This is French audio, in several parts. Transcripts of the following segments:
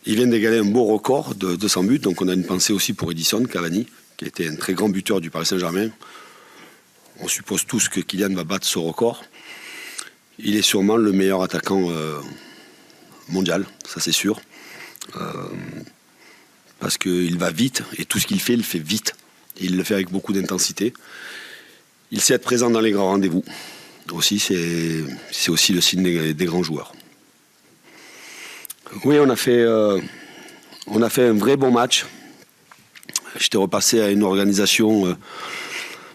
il vient d'égaler un beau record de 200 buts, donc on a une pensée aussi pour Edison Cavani, qui était un très grand buteur du Paris Saint-Germain. On suppose tous que Kylian va battre ce record. Il est sûrement le meilleur attaquant mondial, ça c'est sûr. Parce qu'il va vite, et tout ce qu'il fait, il le fait vite. Il le fait avec beaucoup d'intensité. Il sait être présent dans les grands rendez-vous. Aussi, c'est aussi le signe des grands joueurs. Oui, on a fait un vrai bon match. J'étais repassé à une organisation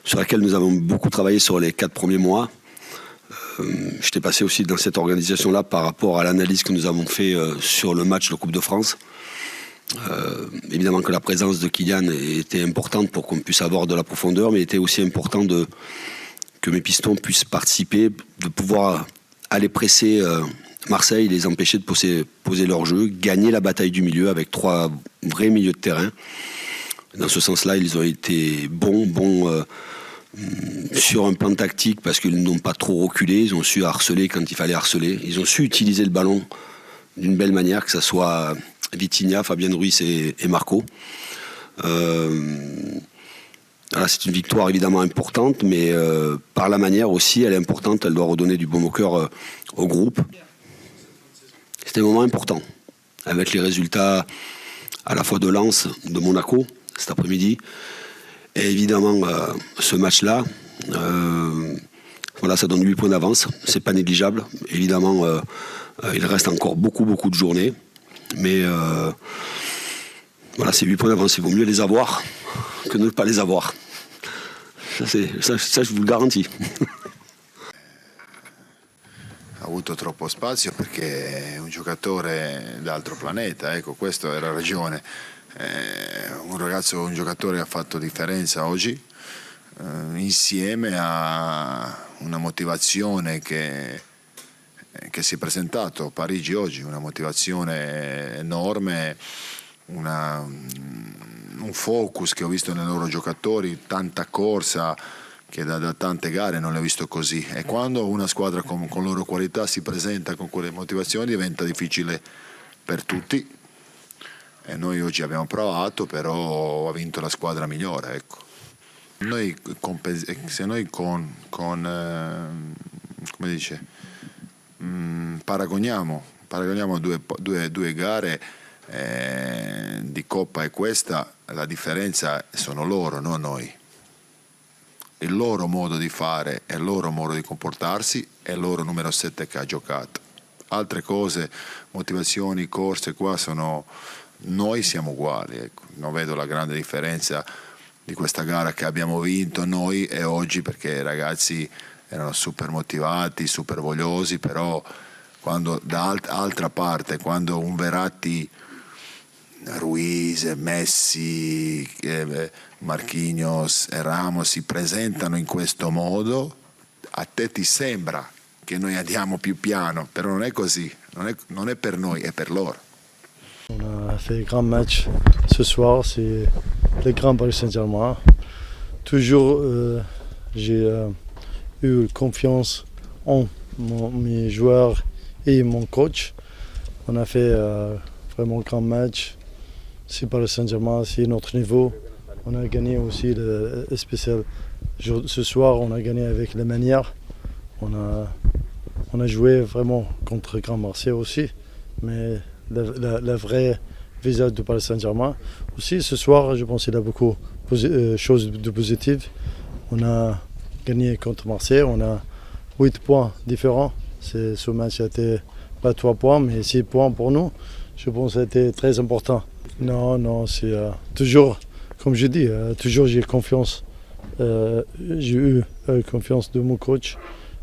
sur laquelle nous avons beaucoup travaillé sur les 4 premiers mois. J'étais passé aussi dans cette organisation-là par rapport à l'analyse que nous avons fait sur le match de Coupe de France. Évidemment que la présence de Kylian était importante pour qu'on puisse avoir de la profondeur, mais il était aussi important que mes pistons puissent participer, de pouvoir aller presser Marseille, les empêcher de poser leur jeu, gagner la bataille du milieu avec 3 vrais milieux de terrain. Dans ce sens-là, ils ont été bons sur un plan tactique parce qu'ils n'ont pas trop reculé, ils ont su harceler quand il fallait harceler, ils ont su utiliser le ballon d'une belle manière, que ce soit Vitinha, Fabien Ruiz et Marco. Voilà, c'est une victoire évidemment importante, mais par la manière aussi, elle est importante, elle doit redonner du baume au cœur au groupe. C'était un moment important, avec les résultats à la fois de Lens, de Monaco, cet après-midi, et évidemment ce match-là, voilà, ça donne 8 points d'avance, c'est pas négligeable. Évidemment, il reste encore beaucoup de journées, mais voilà, ces 8 points d'avance, il vaut mieux les avoir que ne pas les avoir. Ça je vous le garantis. Ha avuto troppo spazio perché è un giocatore d'altro pianeta, ecco, questa è la ragione. Un giocatore che ha fatto differenza oggi, insieme a una motivazione che si è presentato a Parigi oggi, una motivazione enorme, un focus che ho visto nei loro giocatori, tanta corsa che da tante gare non l'ho visto così, e quando una squadra con loro qualità si presenta con quelle motivazioni diventa difficile per tutti, e noi oggi abbiamo provato, però ha vinto la squadra migliore, ecco. Se noi come dice, paragoniamo due gare di Coppa e questa, la differenza sono loro, non noi. Il loro modo di fare e il loro modo di comportarsi è il loro numero 7 che ha giocato. Altre cose, motivazioni, corse, qua noi siamo uguali, ecco. Non vedo la grande differenza di questa gara che abbiamo vinto noi e oggi, perché i ragazzi erano super motivati, super vogliosi, però quando altra parte, quando un Verratti, Ruiz, Messi, Marquinhos e Ramos si presentano in questo modo, a te ti sembra che noi andiamo più piano, però non è così, non è per noi, è per loro. On a fait un grand match ce soir, c'est le grand Paris Saint-Germain. Toujours j'ai eu confiance en mes joueurs et mon coach. On a fait vraiment un grand match. C'est Paris Saint-Germain, c'est notre niveau. On a gagné aussi le spécial. Ce soir, on a gagné avec la manière. On a joué vraiment contre Grand Marseille aussi, mais la vraie visage de Paris Saint-Germain. Aussi, ce soir, je pense qu'il y a beaucoup de choses de positives. On a gagné contre Marseille, on a 8 points différents. Ce match a été pas 3 points, mais 6 points pour nous. Je pense que c'était très important. Non, c'est toujours, comme je dis, toujours j'ai confiance. J'ai eu confiance de mon coach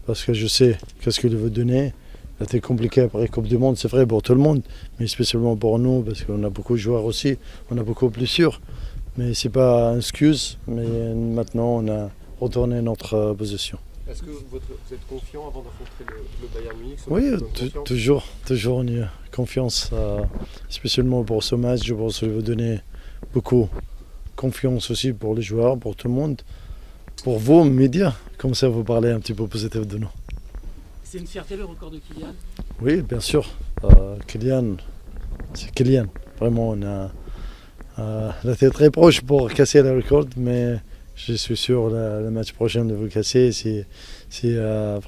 parce que je sais qu'est-ce qu'il veut donner. C'était compliqué après la Coupe du Monde, c'est vrai pour tout le monde, mais spécialement pour nous parce qu'on a beaucoup de joueurs aussi, on a beaucoup de blessures. Mais c'est pas une excuse, mais maintenant on a retourné notre position. Est-ce que vous êtes confiant avant d'affronter le Bayern Munich? Oui, toujours on a confiance, spécialement pour ce match. Je pense qu'il veut donner beaucoup de confiance aussi pour les joueurs, pour tout le monde. Pour vous, médias, comme ça vous parlez un petit peu positif de nous. C'est une fierté le record de Kylian? Oui, bien sûr. Kylian, c'est Kylian. Vraiment, on était très proche pour casser le record, mais je suis sûr que le match prochain de vous casser. C'est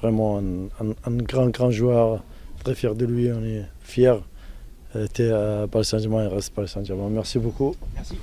vraiment un grand joueur, très fier de lui, on est fiers. Il était Paris Saint-Germain, il reste Paris Saint-Germain. Merci beaucoup. Merci.